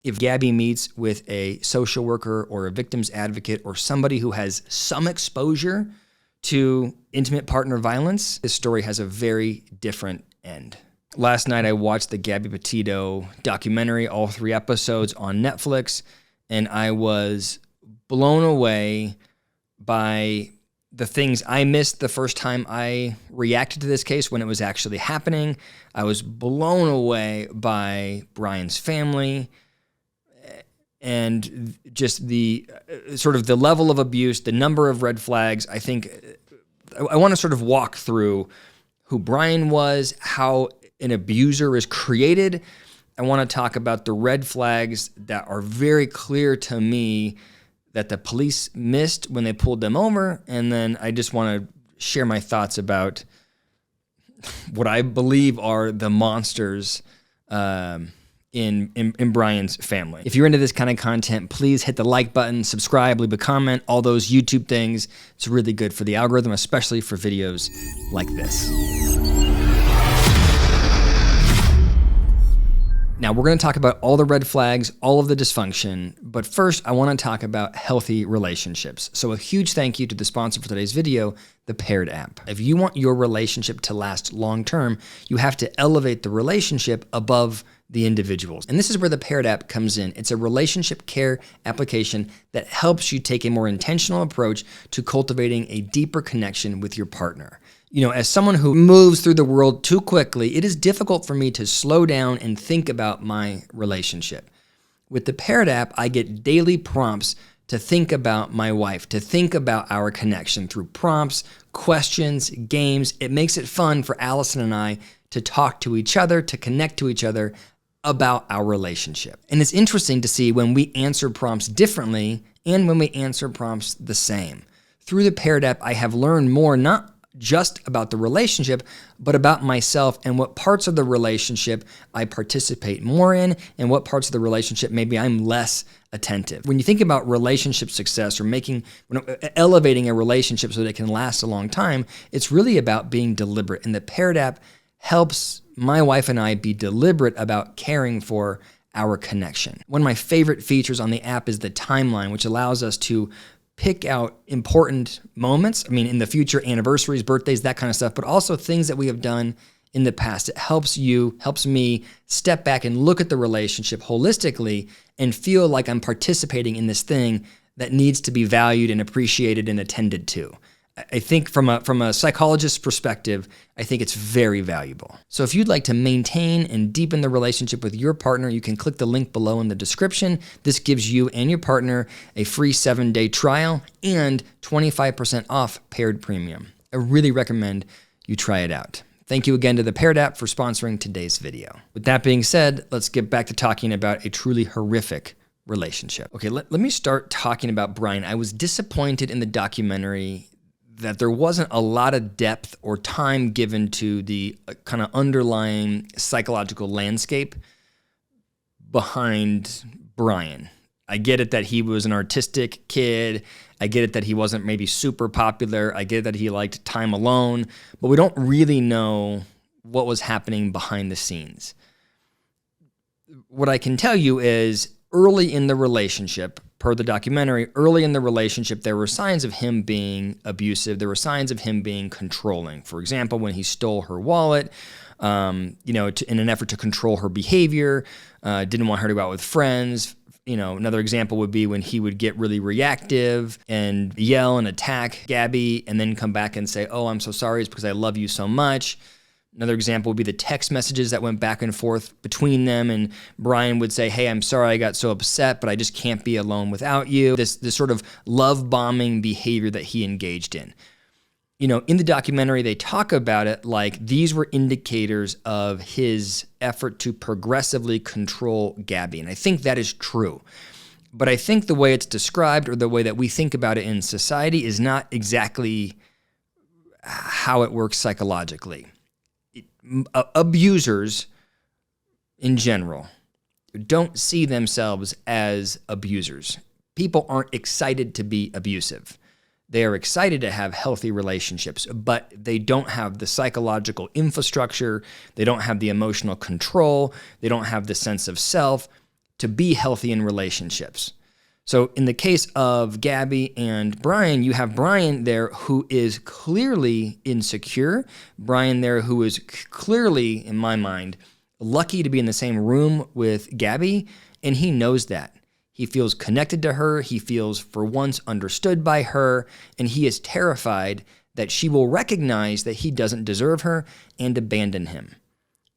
If Gabby meets with a social worker or a victim's advocate or somebody who has some exposure to intimate partner violence, this story has a very different end. Last night, I watched the Gabby Petito documentary, all 3 episodes on Netflix, and I was blown away by the things I missed the first time I reacted to this case when it was actually happening. I was blown away by Brian's family and just the sort of the level of abuse, the number of red flags. I think I want to sort of walk through who Brian was, how an abuser is created. I want to talk about the red flags that are very clear to me that the police missed when they pulled them over. And then I just want to share my thoughts about what I believe are the monsters in Brian's family. If you're into this kind of content, please hit the like button, subscribe, leave a comment, all those YouTube things. It's really good for the algorithm, especially for videos like this. Now, we're going to talk about all the red flags, all of the dysfunction, but first, I want to talk about healthy relationships. So a huge thank you to the sponsor for today's video, the Paired app. If you want your relationship to last long-term, you have to elevate the relationship above the individuals. And this is where the Paired app comes in. It's a relationship care application that helps you take a more intentional approach to cultivating a deeper connection with your partner. You know, as someone who moves through the world too quickly, it is difficult for me to slow down and think about my relationship. With the Paired app, I get daily prompts to think about my wife, to think about our connection through prompts, questions, games. It makes it fun for Allison and I to talk to each other, to connect to each other about our relationship. And it's interesting to see when we answer prompts differently and when we answer prompts the same. Through the Paired app, I have learned more, not just about the relationship, but about myself and what parts of the relationship I participate more in and what parts of the relationship maybe I'm less attentive. When you think about relationship success or elevating a relationship so that it can last a long time, it's really about being deliberate. And the Paired app helps my wife and I be deliberate about caring for our connection. One of my favorite features on the app is the timeline, which allows us to pick out important moments. I mean, in the future, anniversaries, birthdays, that kind of stuff, but also things that we have done in the past. It helps me step back and look at the relationship holistically and feel like I'm participating in this thing that needs to be valued and appreciated and attended to. I think from a psychologist's perspective, I think it's very valuable. So if you'd like to maintain and deepen the relationship with your partner, you can click the link below in the description. This gives you and your partner a free 7-day trial and 25% off Paired Premium. I really recommend you try it out. Thank you again to the Paired app for sponsoring today's video. With that being said, let's get back to talking about a truly horrific relationship. Okay, let me start talking about Brian. I was disappointed in the documentary that there wasn't a lot of depth or time given to the kind of underlying psychological landscape behind Brian. I get it that he was an artistic kid. I get it that he wasn't maybe super popular. I get it that he liked time alone, but we don't really know what was happening behind the scenes. What I can tell you is early in the relationship, per the documentary, early in the relationship, there were signs of him being abusive. There were signs of him being controlling. For example, when he stole her wallet, in an effort to control her behavior, didn't want her to go out with friends. Another example would be when he would get really reactive and yell and attack Gabby and then come back and say, "Oh, I'm so sorry. It's because I love you so much." Another example would be the text messages that went back and forth between them, and Brian would say, "Hey, I'm sorry I got so upset, but I just can't be alone without you." This sort of love-bombing behavior that he engaged in. In the documentary, they talk about it like these were indicators of his effort to progressively control Gabby, and I think that is true. But I think the way it's described or the way that we think about it in society is not exactly how it works psychologically. Abusers in general don't see themselves as abusers. People aren't excited to be abusive. They are excited to have healthy relationships, but they don't have the psychological infrastructure. They don't have the emotional control. They don't have the sense of self to be healthy in relationships. So in the case of Gabby and Brian, you have Brian there who is clearly insecure. Brian there who is clearly, in my mind, lucky to be in the same room with Gabby, and he knows that. He feels connected to her. He feels for once understood by her, and he is terrified that she will recognize that he doesn't deserve her and abandon him.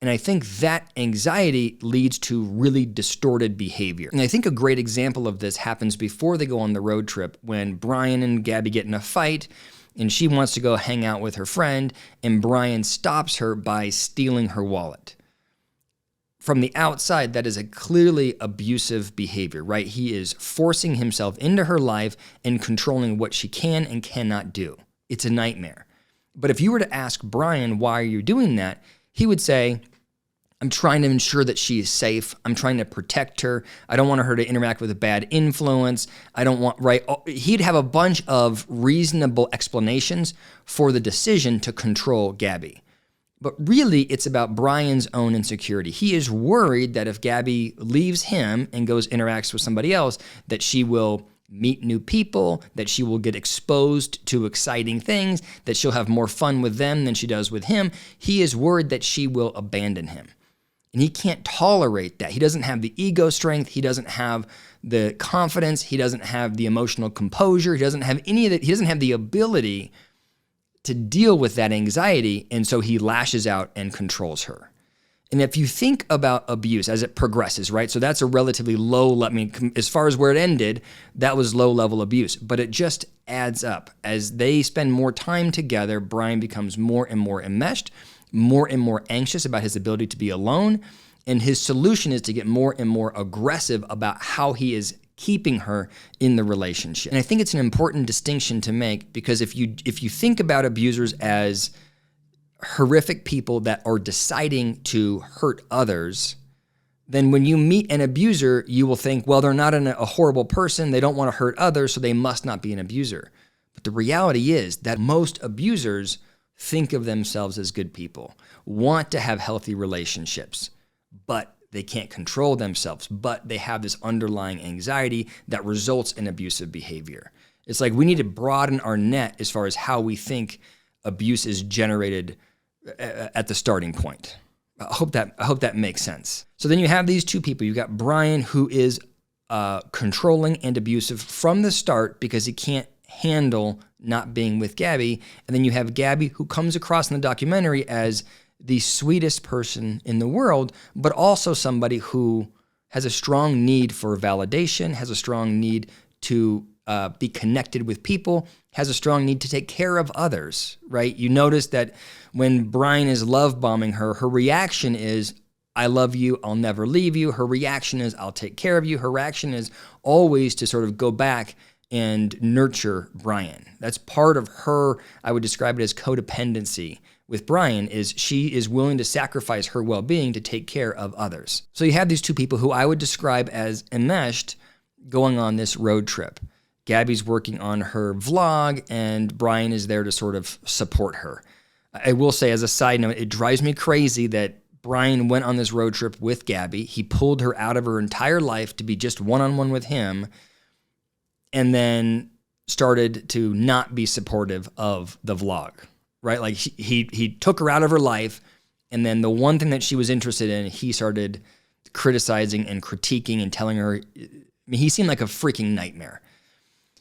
And I think that anxiety leads to really distorted behavior. And I think a great example of this happens before they go on the road trip when Brian and Gabby get in a fight and she wants to go hang out with her friend and Brian stops her by stealing her wallet. From the outside, that is a clearly abusive behavior, right? He is forcing himself into her life and controlling what she can and cannot do. It's a nightmare. But if you were to ask Brian, why are you doing that? He would say, I'm trying to ensure that she is safe. I'm trying to protect her. I don't want her to interact with a bad influence. I don't want, right? He'd have a bunch of reasonable explanations for the decision to control Gabby. But really, it's about Brian's own insecurity. He is worried that if Gabby leaves him and goes interacts with somebody else, that she will meet new people, that she will get exposed to exciting things, that she'll have more fun with them than she does with him. He is worried that she will abandon him. And he can't tolerate that. He doesn't have the ego strength. He doesn't have the confidence. He doesn't have the emotional composure. He doesn't have any of that. He doesn't have the ability to deal with that anxiety. And so he lashes out and controls her. And if you think about abuse as it progresses, right? So that's a relatively low, as far as where it ended, that was low level abuse, but it just adds up. As they spend more time together, Brian becomes more and more enmeshed, more and more anxious about his ability to be alone. And his solution is to get more and more aggressive about how he is keeping her in the relationship. And I think it's an important distinction to make because if you think about abusers as horrific people that are deciding to hurt others, then when you meet an abuser, you will think, well, they're not a horrible person. They don't want to hurt others, so they must not be an abuser. But the reality is that most abusers think of themselves as good people, want to have healthy relationships, but they can't control themselves, but they have this underlying anxiety that results in abusive behavior. It's like we need to broaden our net as far as how we think abuse is generated at the starting point. I hope that makes sense. So then you have these two people. You've got Brian, who is controlling and abusive from the start because he can't handle not being with Gabby. And then you have Gabby, who comes across in the documentary as the sweetest person in the world, but also somebody who has a strong need for validation, has a strong need to be connected with people, has a strong need to take care of others, right? You notice that when Brian is love bombing her, her reaction is, I love you, I'll never leave you. Her reaction is, I'll take care of you. Her reaction is always to sort of go back and nurture Brian. That's part of her, I would describe it as codependency with Brian, is she is willing to sacrifice her well-being to take care of others. So you have these two people who I would describe as enmeshed going on this road trip. Gabby's working on her vlog and Brian is there to sort of support her. I will say as a side note, it drives me crazy that Brian went on this road trip with Gabby. He pulled her out of her entire life to be just one-on-one with him, and then started to not be supportive of the vlog, right? Like he took her out of her life, and then the one thing that she was interested in, he started criticizing and critiquing and telling her, I mean, he seemed like a freaking nightmare.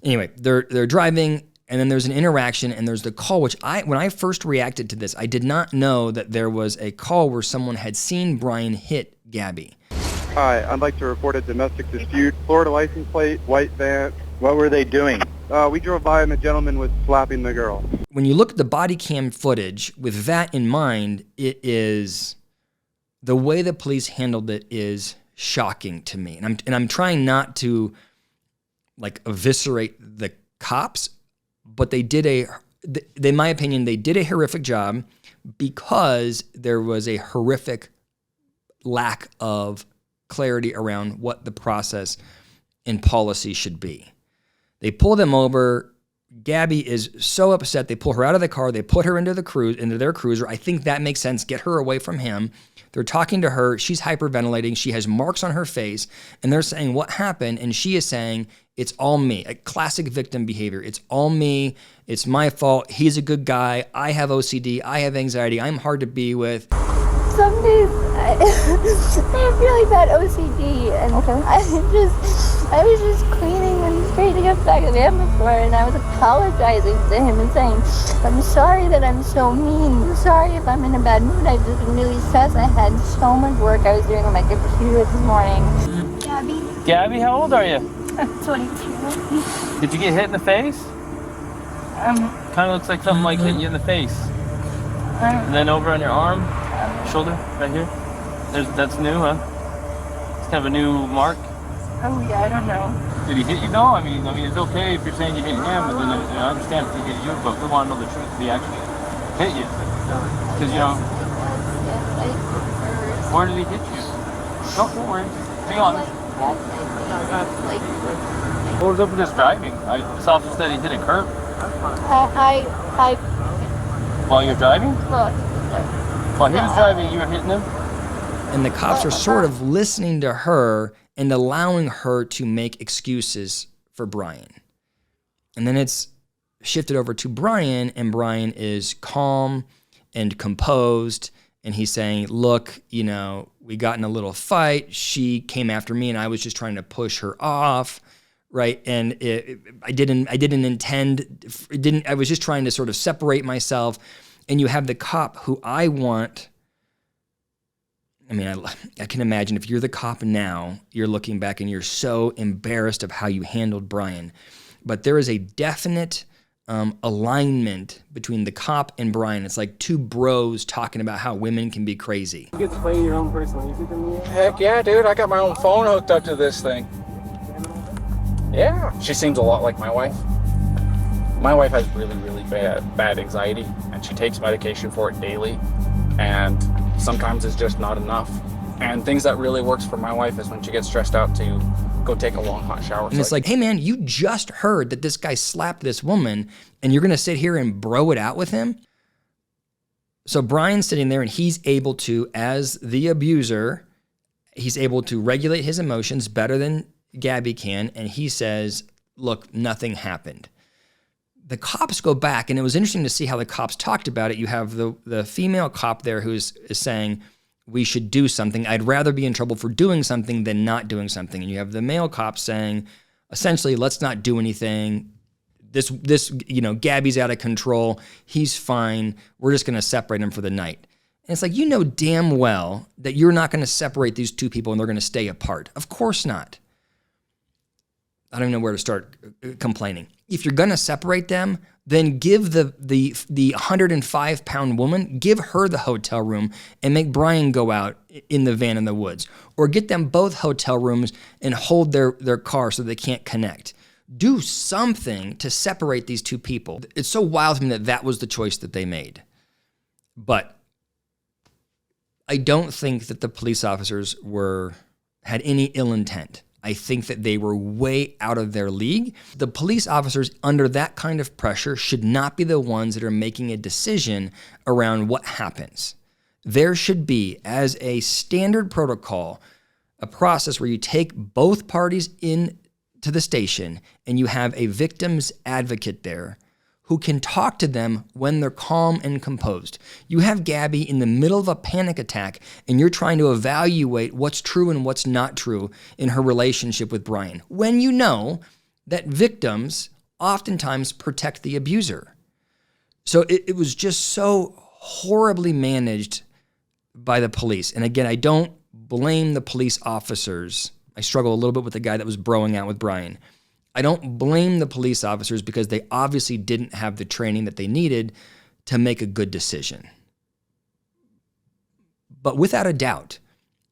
Anyway, they're driving, and then there's an interaction, and there's the call, which when I first reacted to this, I did not know that there was a call where someone had seen Brian hit Gabby. Hi, I'd like to report a domestic dispute. Florida license plate, white van. What were they doing? We drove by and the gentleman was slapping the girl. When you look at the body cam footage, with that in mind, it is, the way the police handled it is shocking to me. And I'm trying not to like eviscerate the cops, but in my opinion, they did a horrific job because there was a horrific lack of clarity around what the process and policy should be. They pull them over, Gabby is so upset. They pull her out of the car. They put her into their cruiser. I think that makes sense. Get her away from him. They're talking to her. She's hyperventilating. She has marks on her face, and they're saying, what happened? And she is saying, it's all me. A classic victim behavior. It's all me. It's my fault. He's a good guy. I have OCD. I have anxiety. I'm hard to be with. Some days I have really bad OCD, and I was just cleaning and straightening up back of the floor, and I was apologizing to him and saying, I'm sorry that I'm so mean. I'm sorry if I'm in a bad mood. I've just been really stressed. I had so much work I was doing on my computer this morning. Gabby, how old are you? I'm 22. Did you get hit in the face? Kind of looks like something like hit you in the face. And then over on your arm, shoulder, right here. That's new, huh? It's kind of a new mark. Oh yeah, I don't know. Did he hit you though? I mean, it's okay if you're saying you hit him, but then I understand if he hit you, but we want to know the truth. Did he actually hit you? Because where did he hit you? No, don't worry. Be honest. What was up with this driving? This officer said he hit a curb. While you're driving? Look. While he was driving, you were hitting him? And the cops are sort of listening to her and allowing her to make excuses for Brian. And then it's shifted over to Brian, and Brian is calm and composed, and he's saying, look, we got in a little fight. She came after me, and I was just trying to push her off, right? And I was just trying to sort of separate myself. And you have the cop who I can imagine if you're the cop now, you're looking back and you're so embarrassed of how you handled Brian. But there is a definite alignment between the cop and Brian. It's like two bros talking about how women can be crazy. You get to play your own personal music in the Heck yeah, dude. I got my own phone hooked up to this thing. Yeah. She seems a lot like my wife. My wife has really, really bad anxiety, and she takes medication for it daily. And sometimes it's just not enough. And things that really works for my wife is when she gets stressed out to go take a long hot shower. And it's like, hey man, you just heard that this guy slapped this woman and you're gonna sit here and bro it out with him? So Brian's sitting there and he's able to, as the abuser, he's able to regulate his emotions better than Gabby can. And he says, look, nothing happened. The cops go back, and it was interesting to see how the cops talked about it. You have the female cop there is saying, we should do something. I'd rather be in trouble for doing something than not doing something. And you have the male cop saying, essentially, let's not do anything. This Gabby's out of control. He's fine. We're just going to separate him for the night. And it's like, damn well that you're not going to separate these two people and they're going to stay apart. Of course not. I don't even know where to start complaining. If you're going to separate them, then give the 105-pound woman, give her the hotel room and make Brian go out in the van in the woods. Or get them both hotel rooms and hold their car so they can't connect. Do something to separate these two people. It's so wild to me that was the choice that they made. But I don't think that the police officers had any ill intent. I think that they were way out of their league. The police officers under that kind of pressure should not be the ones that are making a decision around what happens. There should be, as a standard protocol, a process where you take both parties in to the station and you have a victim's advocate there who can talk to them when they're calm and composed. You have Gabby in the middle of a panic attack and you're trying to evaluate what's true and what's not true in her relationship with Brian, when you know that victims oftentimes protect the abuser. So it was just so horribly managed by the police. And again, I don't blame the police officers. I struggle a little bit with the guy that was broing out with Brian. I don't blame the police officers because they obviously didn't have the training that they needed to make a good decision. But without a doubt,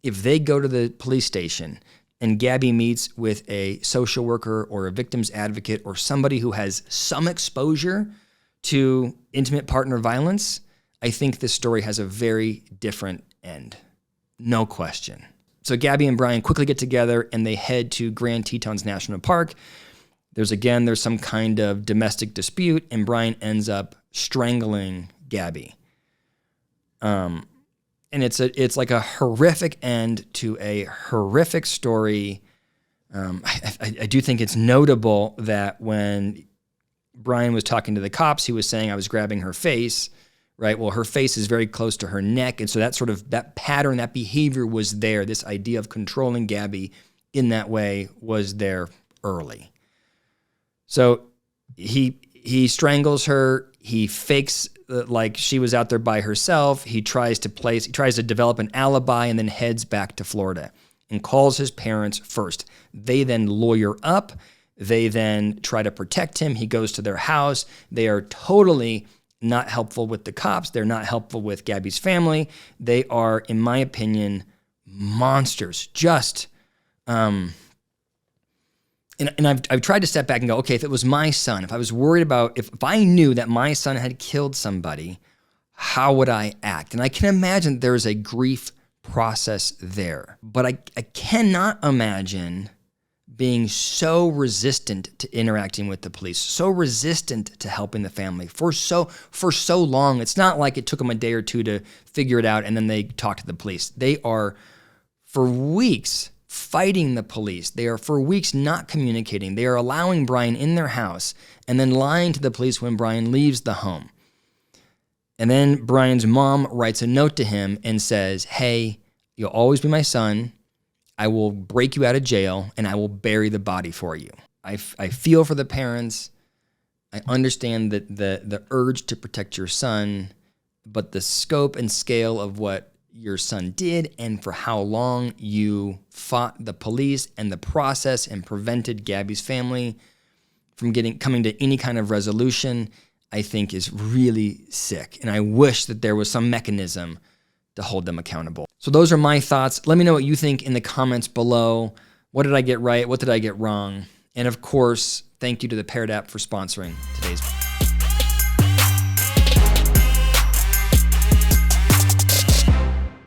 if they go to the police station and Gabby meets with a social worker or a victim's advocate or somebody who has some exposure to intimate partner violence, I think this story has a very different end. No question. So Gabby and Brian quickly get together and they head to Grand Tetons National Park. There's some kind of domestic dispute, and Brian ends up strangling Gabby. And it's like a horrific end to a horrific story. I do think it's notable that when Brian was talking to the cops, he was saying, I was grabbing her face, right? Well, her face is very close to her neck. And so that pattern, that behavior was there. This idea of controlling Gabby in that way was there early. So he strangles her. He fakes like she was out there by herself. He tries to develop an alibi and then heads back to Florida and calls his parents first. They then lawyer up. They then try to protect him. He goes to their house. They are totally not helpful with the cops. They're not helpful with Gabby's family. They are, in my opinion, monsters. Just, and I've tried to step back and go, okay, if it was my son, if I was worried about, if I knew that my son had killed somebody, how would I act? And I can imagine there is a grief process there, but I cannot imagine being so resistant to interacting with the police, so resistant to helping the family for so long. It's not like it took them a day or two to figure it out and then they talk to the police. They are for weeks fighting the police. They are for weeks not communicating. They are allowing Brian in their house and then lying to the police when Brian leaves the home. And then Brian's mom writes a note to him and says, hey, you'll always be my son. I will break you out of jail and I will bury the body for you. I feel for the parents. I understand that the urge to protect your son, but the scope and scale of what your son did and for how long you fought the police and the process and prevented Gabby's family from coming to any kind of resolution, I think is really sick. And I wish that there was some mechanism to hold them accountable. So those are my thoughts. Let me know what you think in the comments below. What did I get right? What did I get wrong? And of course, thank you to the Paired app for sponsoring today's video.